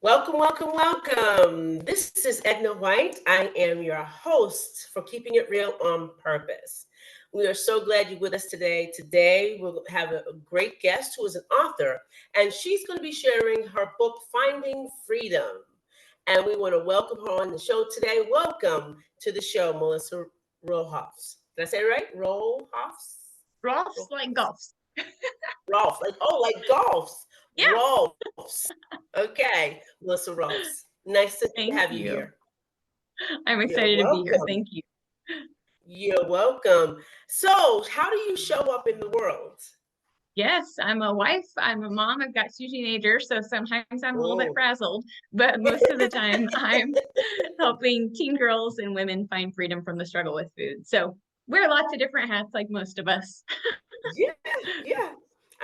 Welcome, welcome, welcome. This is Edna White. I am your host for Keeping It Real on Purpose. We are so glad you're with us today. Today, we'll have a great guest who is an author, and she's going to be sharing her book, Finding Freedom. And we want to welcome her on the show today. Welcome to the show, Melissa Rohlfs. Did I say it right? Rohlfs? Rolf's like golfs. Rolf, like golfs. Yeah. Rolfs. Okay, Melissa Rohlfs. Nice to have Thank you here. you. I'm You're excited to be here. welcome. Thank you. You're welcome. So, how do you show up in the world? Yes, I'm a wife. I'm a mom. I've got two teenagers, so sometimes I'm a little bit Oh. frazzled, but most of the time I'm helping teen girls and women find freedom from the struggle with food. So wear lots of different hats like most of us. Yeah, yeah.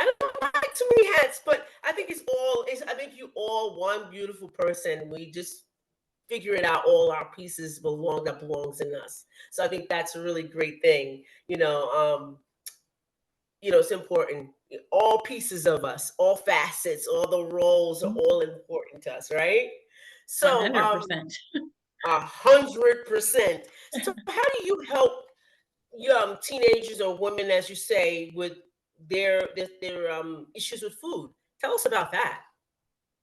I don't like too many hats, but I think I think you all one beautiful person. We just figure it out. All our pieces belongs in us. So I think that's a really great thing. It's important. All pieces of us, all facets, all the roles are all important to us, right? So, 100%. 100%. So, how do you help young teenagers or women, as you say, with their issues with food? Tell us about that.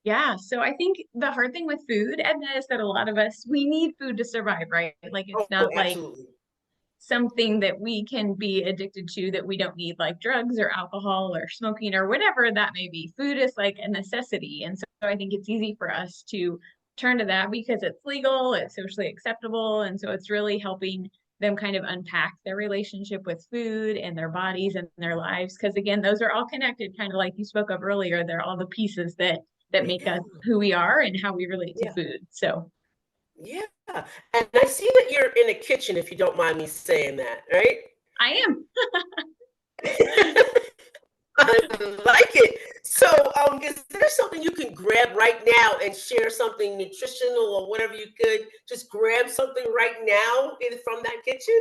Yeah, so I think the hard thing with food, Edna, is that a lot of us, we need food to survive, right? Like it's Oh, not like absolutely. something that we can be addicted to that we don't need, like drugs or alcohol or smoking or whatever that may be. Food is like a necessity. And so I think it's easy for us to turn to that because it's legal, it's socially acceptable. And so it's really helping them kind of unpack their relationship with food and their bodies and their lives. Because again, those are all connected, kind of like you spoke of earlier. They're all the pieces that make Yeah, us who we are and how we relate to yeah, food. So yeah. And I see that you're in a kitchen, if you don't mind me saying that, right? I am. I like it. So, is there something you can grab right now and share something nutritional or whatever you could? Just grab something right now from that kitchen?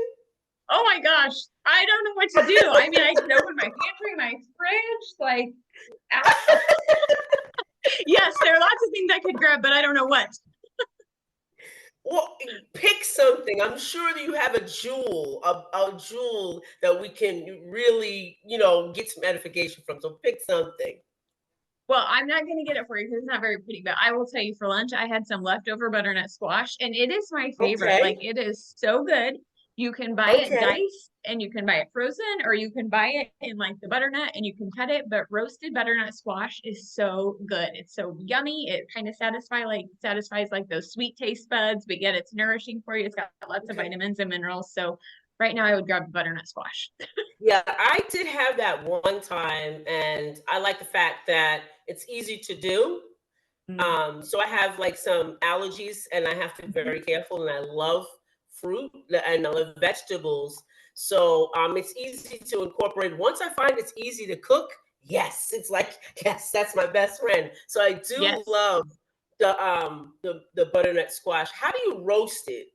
Oh my gosh, I don't know what to do. I mean, I can open my pantry, my fridge, like, yes, there are lots of things I could grab, but I don't know what. Well, pick something. I'm sure that you have a jewel that we can really, get some edification from. So pick something. Well, I'm not going to get it for you because it's not very pretty, but I will tell you for lunch, I had some leftover butternut squash and it is my favorite. Like, Okay. it is so good. You can buy it Okay. diced and you can buy it frozen, or you can buy it in like the butternut and you can cut it. But roasted butternut squash is so good. It's so yummy. It kind of satisfies like those sweet taste buds, but yet it's nourishing for you. It's got lots of Okay. vitamins and minerals. So right now I would grab the butternut squash. Yeah, I did have that one time, and I like the fact that it's easy to do. Mm-hmm. So I have like some allergies, and I have to be very careful. And I love fruit and I love vegetables, so it's easy to incorporate. Once I find it's easy to cook, yes, it's like yes, that's my best friend. So I do Yes. love the butternut squash. How do you roast it?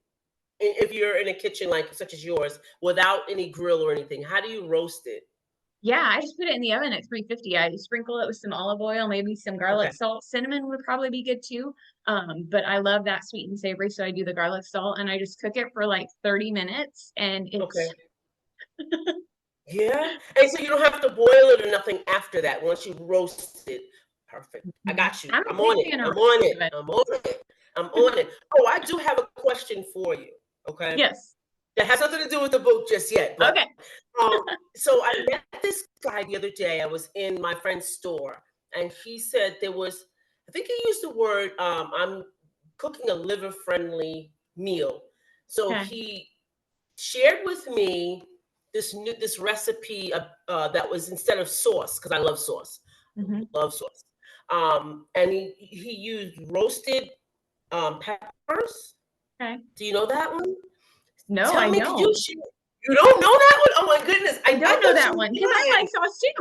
If you're in a kitchen like such as yours, without any grill or anything, how do you roast it? Yeah, I just put it in the oven at 350. I sprinkle it with some olive oil, maybe some Okay. garlic salt. Cinnamon would probably be good too. But I love that sweet and savory, so I do the garlic salt and I just cook it for like 30 minutes and it's Okay. Yeah. And so you don't have to boil it or nothing after that once you roast it. Perfect. I got you. I'm a I'm big on it. fan of I'm on it. roasted I'm on it. I'm on it. Oh, I do have a question for you. Okay. Yes. That has nothing to do with the book just yet. But Okay. um, so I met this guy the other day. I was in my friend's store and he said I think he used the word, I'm cooking a liver friendly meal. So Okay. he shared with me this recipe that was instead of sauce because I love sauce, Hmm. love sauce. And he used roasted peppers. Okay. Do you know that one? No, Tell I me, could you don't. share? You don't know that one? Oh my goodness! I I don't know thought that you one because I like would. sauce too.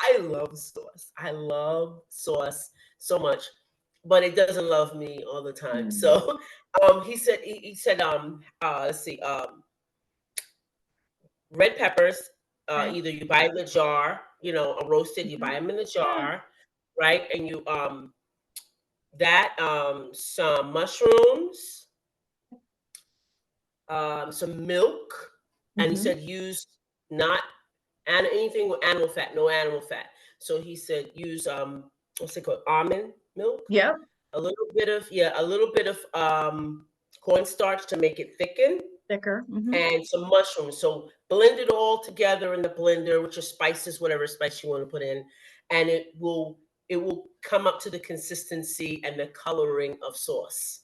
I love sauce. I love sauce so much, but it doesn't love me all the time. Mm. So, he said, let's see, red peppers. Okay. Either you buy in the jar, a roasted, you buy Hmm. them in the Yeah. jar, right? And you some mushrooms, some milk, and he Mm-hmm. said use not anything with animal fat, no animal fat. So he said use what's it called, almond milk, Yep. a little bit of cornstarch to make it thicken, Thicker. Mm-hmm. and some mushrooms. So blend it all together in the blender with your spices, whatever spice you want to put in, and it will come up to the consistency and the coloring of sauce.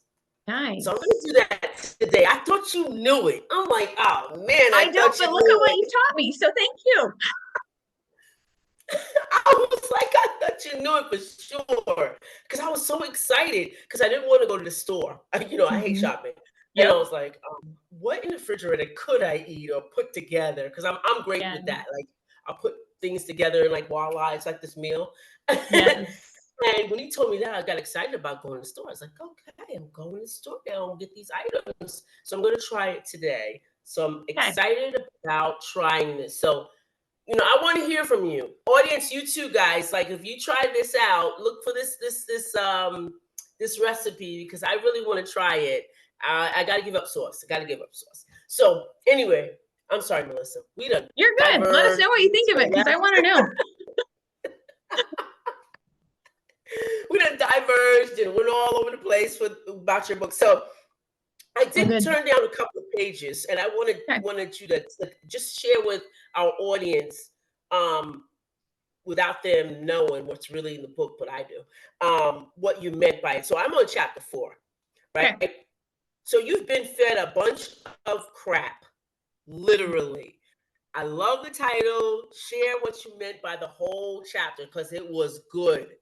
So I'm gonna Nice. do that today. I thought you knew it. I'm like, oh man, I I don't, thought but you look at knew what you it. taught me. So thank you. I was like, I thought you knew it for sure. Because I was so excited because I didn't want to go to the store. I hate Mm-hmm. shopping. And I Yep. was like, what in the refrigerator could I eat or put together? Because I'm great Yeah. with that. Like I'll put things together and like voila, it's like this meal. Yes. And when he told me that, I got excited about going to the store. I was like, okay, I'm going to the store now and get these items. So I'm going to try it today. So I'm Okay. excited about trying this. So I want to hear from you, audience. You too, guys. Like, if you try this out, look for this recipe because I really want to try it. I got to give up sauce. I got to give up sauce. So anyway, I'm sorry, Melissa. We done You're good. Let us diverged. know what you think of it because I want to know. We done diverged and went all over the place about your book. So I Oh, did good. turn down a couple of pages, and I Okay. wanted you to just share with our audience, um, without them knowing what's really in the book, but I do, what you meant by it. So I'm on chapter 4, Okay. right? So you've been fed a bunch of crap, literally. I love the title. Share what you meant by the whole chapter because it was good.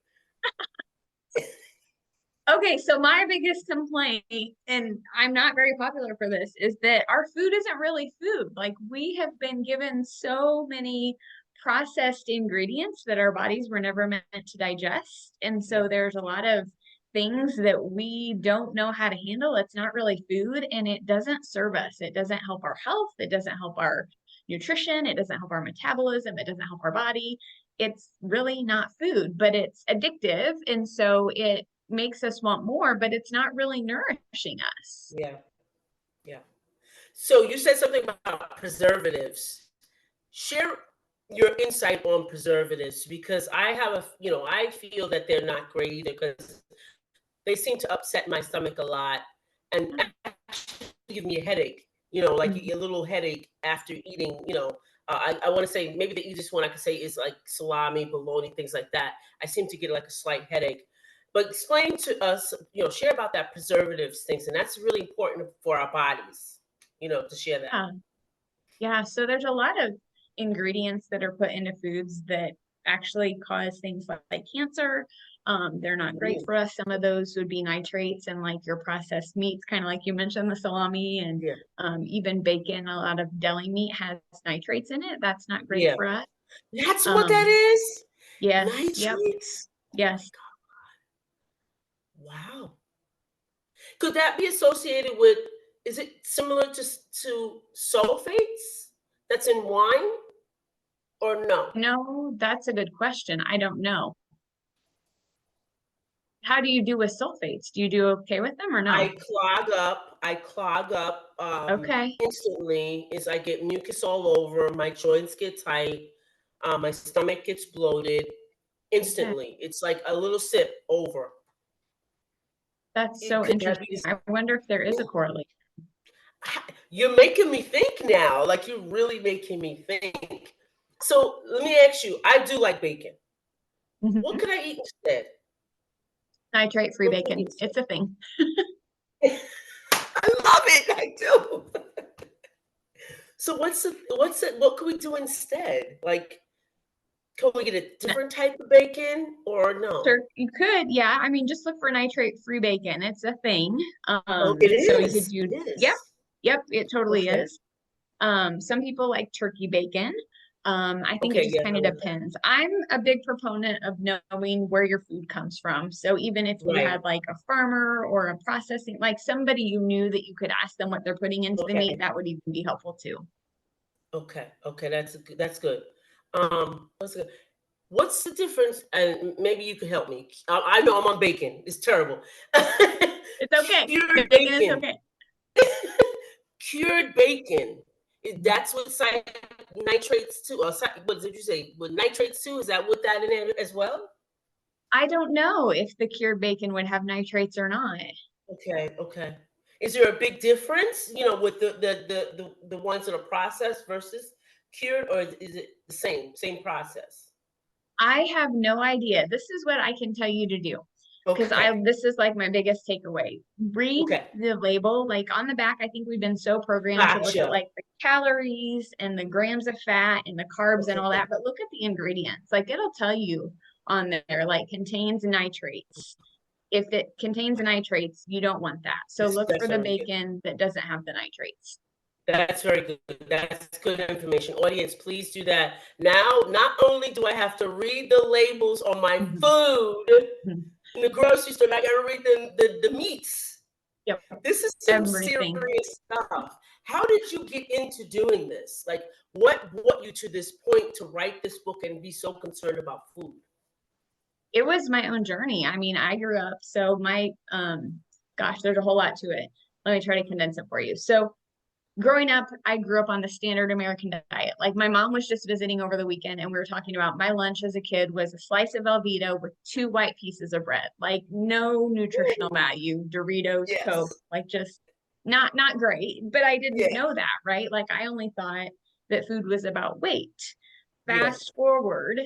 Okay, so my biggest complaint, and I'm not very popular for this, is that our food isn't really food. Like we have been given so many processed ingredients that our bodies were never meant to digest. And Yeah, so there's a lot of things that we don't know how to handle. It's not really food and it doesn't serve us. It doesn't help our health. It doesn't help our nutrition. It doesn't help our metabolism. It doesn't help our body. It's really not food, but it's addictive. And so it makes us want more, but it's not really nourishing us. yeah, yeah. So you said something about preservatives. Share your insight on preservatives because I feel that they're not great either because they seem to upset my stomach a lot and actually give me a headache. Like Mhm. a little headache after eating. I want to say maybe the easiest one I could say is like salami, bologna, things like that. I seem to get like a slight headache. But explain to us, share about that preservatives things, and that's really important for our bodies. To share that. Yeah. Yeah. So there's a lot of ingredients that are put into foods that actually cause things like cancer. They're not great Mm, for us. Some of those would be nitrates and like your processed meats, kind of like you mentioned, the salami and yeah, even bacon. A lot of deli meat has nitrates in it. That's not great yeah. for us. That's what that Um, is. yes. Yep. Nitrates. Oh my Yes. God. Wow. Could that be associated with, is it similar to sulfates that's in wine or no? No, that's a good question. I don't know. How do you do with sulfates? Do you do okay with them or no? I clog up Okay. instantly is I get mucus all over, my joints get tight, my stomach gets bloated Okay. instantly. It's like a little sip over. That's so Could that interesting. be? I wonder if there is a correlation. You're making me think now. Like you're really making me think. So let me ask you. I do like bacon. What Mhm. could I eat instead? Nitrate-free What could I eat bacon. instead? It's a thing. I love it. I do. So what can we do instead? Like, can we get a No, different type of bacon or no? sure, you could. Yeah. I mean, just look for nitrate-free bacon. It's a thing. Oh, it So you could is. do, It yep, is. yep, it totally Okay. is. Some people like turkey bacon. I think it Okay. just Yeah, kind I of love that. depends. I'm a big proponent of knowing where your food comes from. So even if you Right. had like a farmer or a processing, like somebody you knew that you could ask them what they're putting into the meat, Okay. that would even be helpful too. Okay. Okay. That's good. That's good. What's the difference? And maybe you could help me. I know I'm on bacon. It's terrible. It's okay. Cured Bacon is bacon. okay. Cured bacon. That's what nitrates too. Or what did you say? With nitrates too? Is that what that in there as well? I don't know if the cured bacon would have nitrates or not. Okay, okay. Is there a big difference, with the ones that are processed versus cured, or is it the same process? I have no idea. This is what I can tell you to do. Because Okay, this is like my biggest takeaway. Read okay. the label. Like on the back, I think we've been so programmed to look at Gotcha. like the calories and the grams of fat and the carbs and all Okay. that, but look at the ingredients. Like it'll tell you on there, like contains nitrates. If it contains nitrates, you don't want that. So look That's for the very good. bacon that doesn't have the nitrates. That's very good. That's good information. Audience, please do that. Now, not only do I have to read the labels on my Mhm. food Mhm. in the grocery store, I got to read the meats. Yep, This is some everything. serious stuff. How did you get into doing this? Like, what brought you to this point to write this book and be so concerned about food? It was my own journey. I mean, I grew up, so my gosh, there's a whole lot to it. Let me try to condense it for you. So growing up, I grew up on the standard American diet. Like my mom was just visiting over the weekend and we were talking about my lunch as a kid was a slice of Velveeta with two white pieces of bread. Like no nutritional Ooh, value, Doritos, Coke, yes. like just not great. But I didn't Yeah. know that, right? Like I only thought that food was about weight. Yeah. Fast forward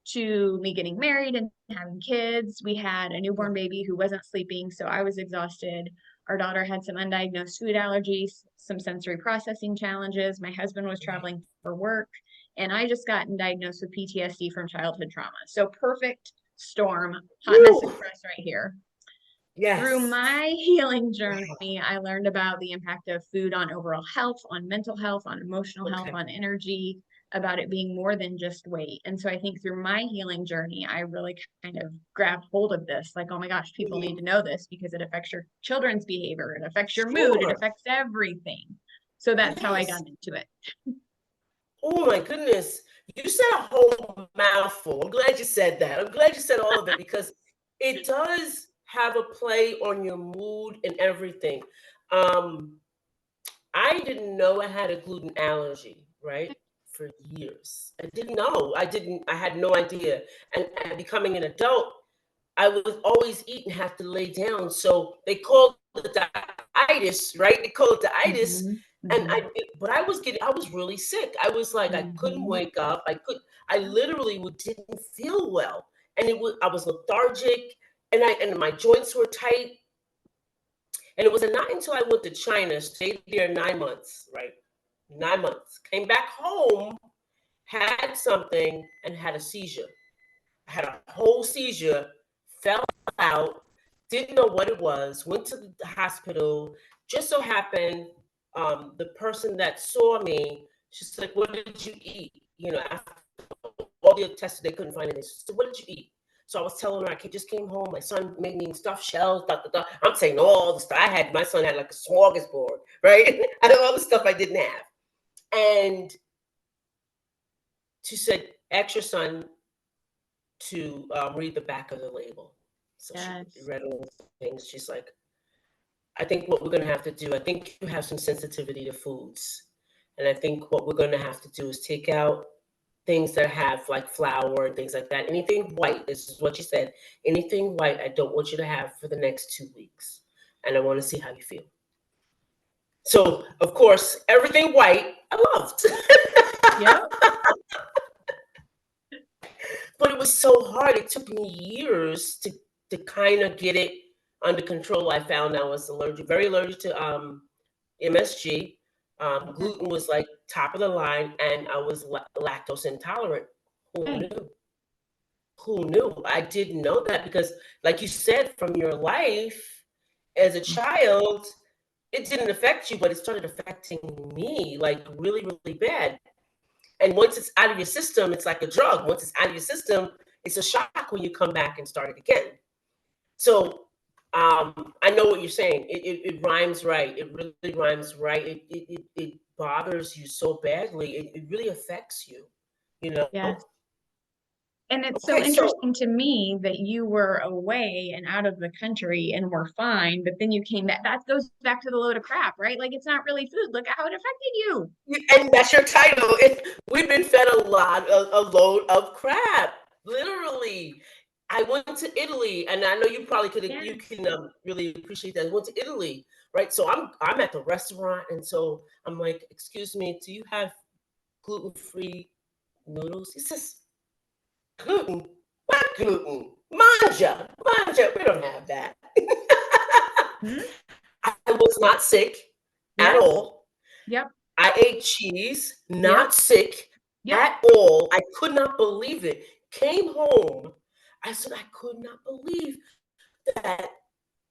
to me getting married and having kids. We had a Yeah. newborn baby who wasn't sleeping, so I was exhausted. Our daughter had some undiagnosed food allergies, some sensory processing challenges. My husband was Right. traveling for work, and I just gotten diagnosed with PTSD from childhood trauma. So perfect storm, hot mess Woo! express right here. Through Yes. my healing Wow. journey, I learned about the impact of food on overall health, on mental health, on emotional health, Okay. on energy, about it being more than just weight. And so I think through my healing journey, I really kind of grabbed hold of this like, oh my gosh, people need Mhm. to know this because it affects your children's behavior, it affects your mood, it Sure. affects everything. So that's how I Yes. got into it. Oh my goodness. You said a whole mouthful. I'm glad you said that. I'm glad you said all of it because it does have a play on your mood and everything. Um, I didn't know I had a gluten allergy, right? For years. I didn't know. I had no idea. And becoming an adult, I would always eat and have to lay down. So they called it itis, right? They called it itis. Mm-hmm. And Mm-hmm. but I was really sick. I was like, I couldn't Mm-hmm. wake up. I literally didn't feel well. And I was lethargic and my joints were tight. And it was not until I went to China, stayed there 9 months, right? 9 months. Came back home, had something, and had a seizure. I had a whole seizure, fell out, didn't know what it was, went to the hospital. Just so happened, the person that saw me, she's like, "What did you eat?" After all the tests, they couldn't find anything. She said, "What did you eat?" So I was telling her, I just came home. My son made me stuffed shells. Da, da, da. I'm saying all the stuff I had. My son had like a smorgasbord, right? I had all the stuff I didn't have. And she said, "Ask your son to read the back of the label." So she Yes. read all the things. She's like, "I think what we're going to have to do, I think you have some sensitivity to foods. And I think what we're going to have to do is take out things that have like flour and things like that. Anything white, this is what she said, anything white, I don't want you to have for the next 2 weeks. And I want to see how you feel." So, of course, everything white, I loved. Yep. But it was so hard. It took me years to kind of get it under control. I found I was very allergic to MSG. Okay. Gluten was like top of the line, and I was lactose intolerant. Who Okay. knew? Who knew? I didn't know that because, like you said, from your life as a child, it didn't affect you, but it started affecting me like really, really bad. And once it's out of your system, it's like a drug. Once it's out of your system, it's a shock when you come back and start it again. So I know what you're saying. It rhymes right. It really rhymes right. It bothers you so badly. It really affects you, you know? Yes. And it's so Okay, so interesting to me that you were away and out of the country and were fine, but then you came back. That goes back to the load of crap, right? Like it's not really food. Look at how it affected you. and that's your title. We've been fed a load of crap, literally. I went to Italy, and I know you probably could you Yes. can really appreciate that. I went to Italy, right? So I'm at the restaurant, and so I'm like, "Excuse me, do you have gluten-free noodles?" He says, "Gluten? What gluten? Manja, manja. We don't have that." Hmm? I was not sick at Yes. all. Yep. I ate cheese, Yep. not sick Yep. at all. I could not believe it. Came home. I said, I could not believe that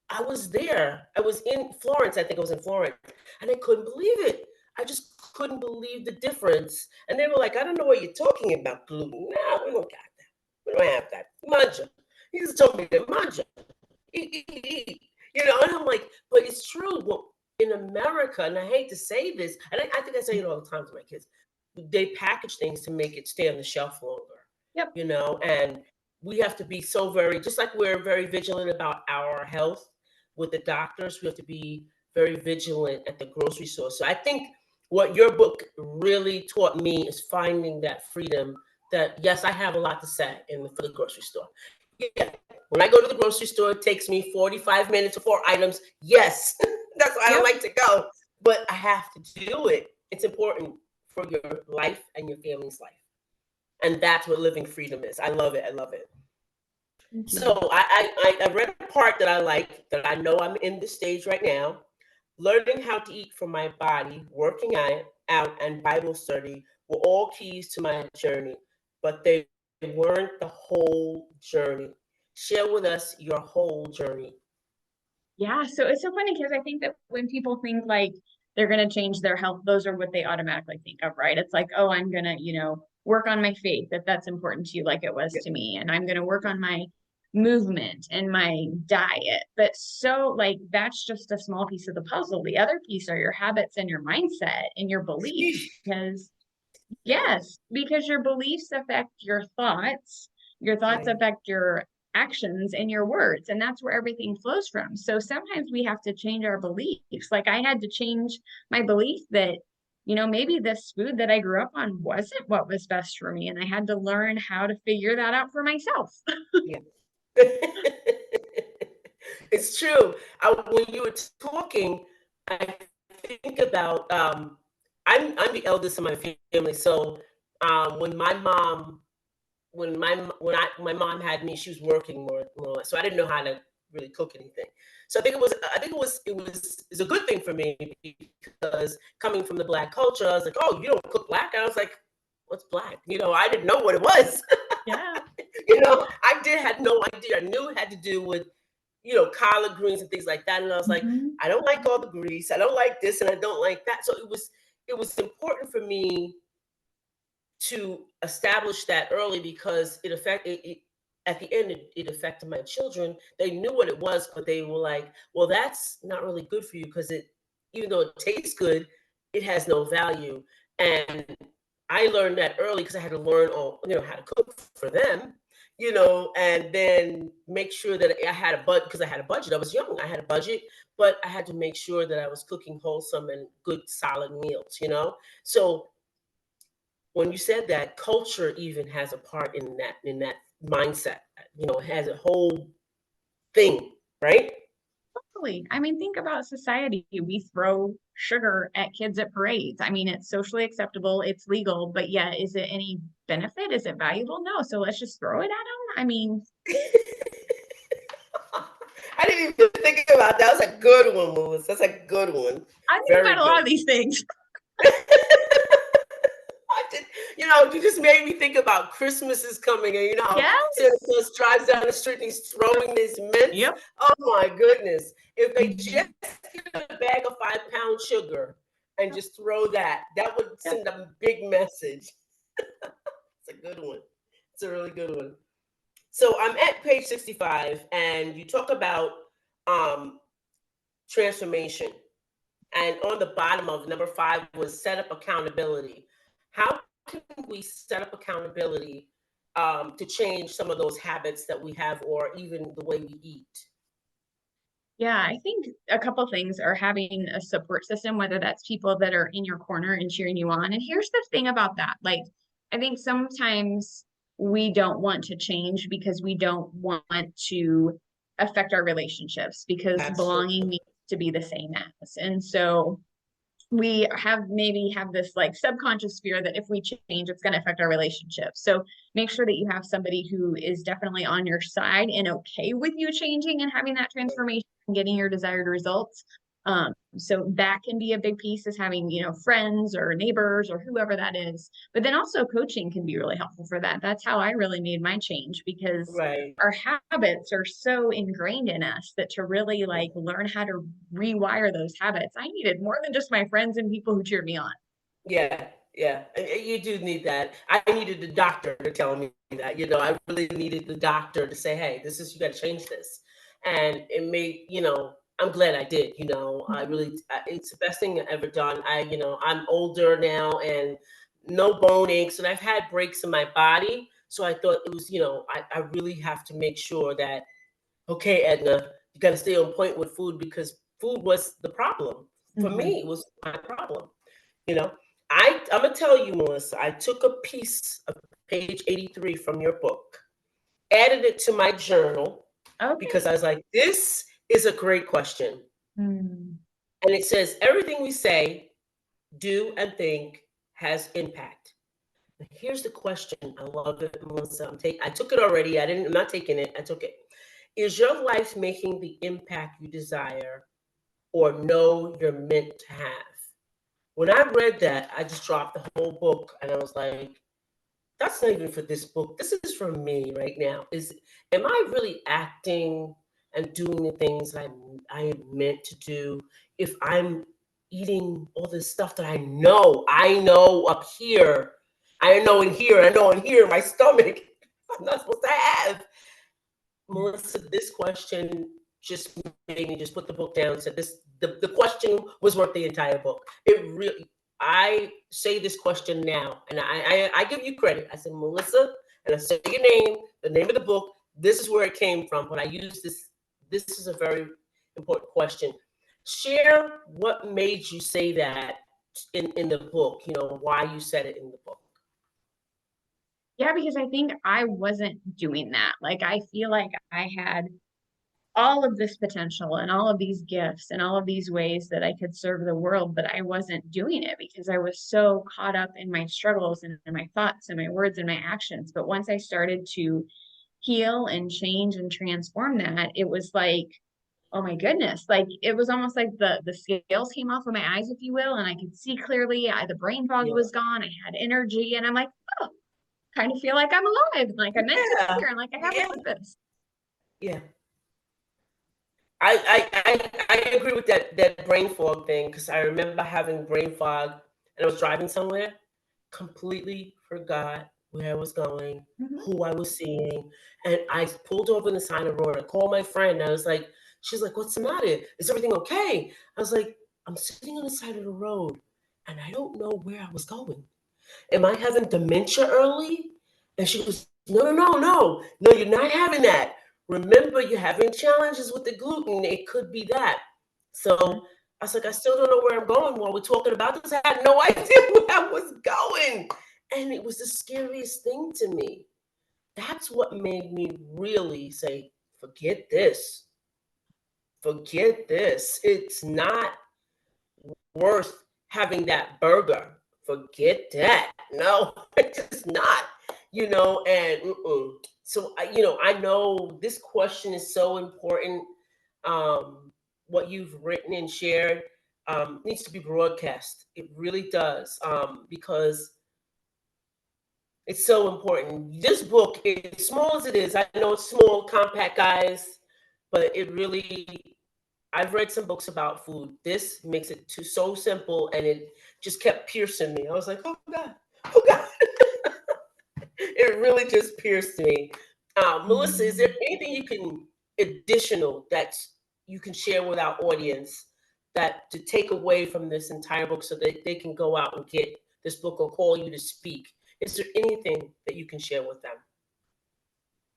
I was there. I was in Florence. I think I was in Florence. And I couldn't believe it. I just couldn't believe the difference. And they were like, I don't know what you're talking about, gluten. No, we don't got that. We don't have that. Manja. He just told me that manja. Eat, eat, eat. And I'm like, but it's true. Well, in America, and I hate to say this, and I think I say it all the time to my kids, they package things to make it stay on the shelf longer, Yep. and we have to be so very, just like we're very vigilant about our health with the doctors, we have to be very vigilant at the grocery store. So I think what your book really taught me is finding that freedom that, yes, I have a lot to say for the grocery store. Yeah, when I go to the grocery store, it takes me 45 minutes or 4 items. Yes, that's why I don't Yep. like to go, but I have to do it. It's important for your life and your family's life. And that's what living freedom is. I love it. I love it. Thank you. So I read a part that I like, that I know I'm in this stage right now. Learning how to eat for my body, working out, and Bible study were all keys to my journey, but they weren't the whole journey. Share with us your whole journey. Yeah, so it's so funny because I think that when people think like they're going to change their health, those are what they automatically think of, right? It's like, oh, I'm going to, work on my faith, if that's important to you, like it was Yeah. to me, and I'm going to work on my movement and my diet. But so, like, that's just a small piece of the puzzle. The other piece are your habits and your mindset and your beliefs. Because, yes, because your beliefs affect your thoughts Right. affect your actions and your words, and that's where everything flows from. So sometimes we have to change our beliefs. Like I had to change my belief that, maybe this food that I grew up on wasn't what was best for me, and I had to learn how to figure that out for myself. Yeah. It's true. When you were talking, I think about I'm the eldest in my family, so when my mom when my mom had me, she was working more or less, so I didn't know how to really cook anything. So it's a good thing for me, because coming from the Black culture, I was like, oh, you don't cook black? I was like, what's black? I didn't know what it was. Yeah. I had no idea. I knew it had to do with collard greens and things like that. And I was like, Mhm. I don't like all the grease. I don't like this, and I don't like that. So it was important for me to establish that early, because at the end, it affected my children. They knew what it was, but they were like, well, that's not really good for you, because even though it tastes good, it has no value. And I learned that early, because I had to learn how to cook for them, and then make sure that I had a budget, because I had a budget. I was young. I had a budget, but I had to make sure that I was cooking wholesome and good, solid meals. So when you said that, culture even has a part in that mindset. It has a whole thing, right? Totally. I mean, think about society. We throw sugar at kids at parades. I mean, it's socially acceptable, it's legal, but yeah, is it any benefit? Is it valuable? No. So let's just throw it at them. I mean, I didn't even think about that. That's a good one, Melissa. That's a good one. I think Very about a lot good. of these things. I did, you just made me think about Christmas is coming, and Santa Yes. Claus drives down the street and he's throwing these mints. Yep. Oh my goodness! If they Mhm. just get a bag of 5-pound sugar and Yep. just throw that would Yep. send a big message. It's a good one. It's a really good one. So I'm at page 65, and you talk about um, transformation. And on the bottom of number 5 was set up accountability. How can we set up accountability to change some of those habits that we have, or even the way we eat? Yeah, I think a couple things are having a support system, whether that's people that are in your corner and cheering you on. And here's the thing about that. Like, I think sometimes we don't want to change because we don't want to affect our relationships because belonging Absolutely. needs to be the same as. And so we have this like subconscious fear that if we change, it's going to affect our relationship. So make sure that you have somebody who is definitely on your side and okay with you changing and having that transformation and getting your desired results. So that can be a big piece, is having, friends or neighbors or whoever that is. But then also coaching can be really helpful for that. That's how I really made my change, because Right. our habits are so ingrained in us that to really like learn how to rewire those habits, I needed more than just my friends and people who cheered me on. Yeah, yeah, and you do need that. I needed the doctor to tell me that. I really needed the doctor to say, "Hey, this is you got to change this," and it made I'm glad I did. I Mhm. really it's the best thing I ever done. I'm older now and no bone aches, and I've had breaks in my body, so I thought it was I really have to make sure that, okay, Edna, you got to stay on point with food, because food was the problem for Mhm. me. It was my problem. You know, I'm gonna tell you, Melissa, I took a piece of page 83 from your book, added it to my journal, Okay. because I was like, this is a great question. Mm. And it says, everything we say, do, and think has impact. Here's the question. I love it, Melissa. I took it already. I'm not taking it. I took it. Is your life making the impact you desire or know you're meant to have? When I read that, I just dropped the whole book and I was like, that's not even for this book. This is for me right now. Am I really acting and doing the things that I am meant to do if I'm eating all this stuff that I know up here, I know in here in my stomach, I'm not supposed to have. Melissa, this question just made me just put the book down and said the question was worth the entire book. It really, I say this question now, and I give you credit. I said, Melissa, and I say your name, the name of the book, this is where it came from. But I use this is a very important question. Share what made you say that in the book, why you said it in the book. Yeah, because I think I wasn't doing that. Like, I feel like I had all of this potential and all of these gifts and all of these ways that I could serve the world, but I wasn't doing it because I was so caught up in my struggles and in my thoughts and my words and my actions. But once I started to heal and change and transform that, it was like, oh my goodness, like it was almost like the scales came off of my eyes, if you will, and I could see clearly. The brain fog Yeah. was gone. I had energy, and I'm like, oh, kind of feel like I'm alive, like I'm meant to be Yeah. here, and like I have Yeah. a purpose. Yeah. I agree with that brain fog thing, because I remember having brain fog and I was driving somewhere, completely forgot where I was going, Mhm. who I was seeing, and I pulled over on the side of the road. I called my friend. I was like, she's like, "What's the matter? Is everything okay?" I was like, "I'm sitting on the side of the road and I don't know where I was going. Am I having dementia early?" And she goes, "No, no, no, no, no, you're not having that. Remember, you're having challenges with the gluten. It could be that." So I was like, I still don't know where I'm going while we're talking about this. I had no idea where I was going. And it was the scariest thing to me. That's what made me really say, forget this. Forget this. It's not worth having that burger. Forget that. No, it's just not. And so I know this question is so important. What you've written and shared needs to be broadcast. It really does, because it's so important. This book, as small as it is, I know it's small, compact, guys, but it really, I've read some books about food. This makes it so simple, and it just kept piercing me. I was like, oh God, oh God. It really just pierced me. Melissa, is there Mhm. anything you can additional that you can share with our audience, that to take away from this entire book so that they can go out and get this book or call you to speak? Is there anything that you can share with them?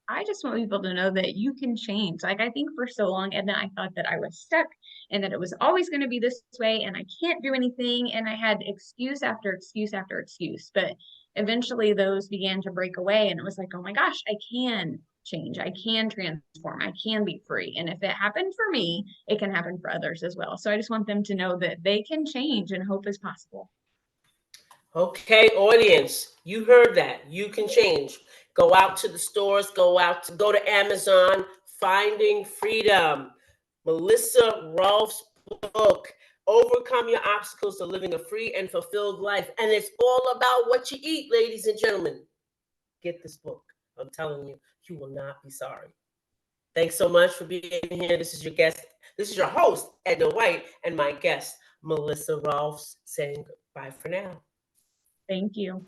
I just want people to know that you can change. Like, I think for so long, Edna, I thought that I was stuck and that it was always going to be this way and I can't do anything. And I had excuse after excuse after excuse. But eventually those began to break away. And it was like, oh my gosh, I can change. I can transform. I can be free. And if it happened for me, it can happen for others as well. So I just want them to know that they can change and hope is possible. Okay, audience, you heard that. You can change. Go out to the stores, go to Amazon, Finding Freedom. Melissa Rohlfs' book, Overcome Your Obstacles to Living a Free and Fulfilled Life. And it's all about what you eat, ladies and gentlemen. Get this book. I'm telling you, you will not be sorry. Thanks so much for being here. This is your guest. This is your host, Edna White, and my guest, Melissa Rohlfs, saying bye for now. Thank you.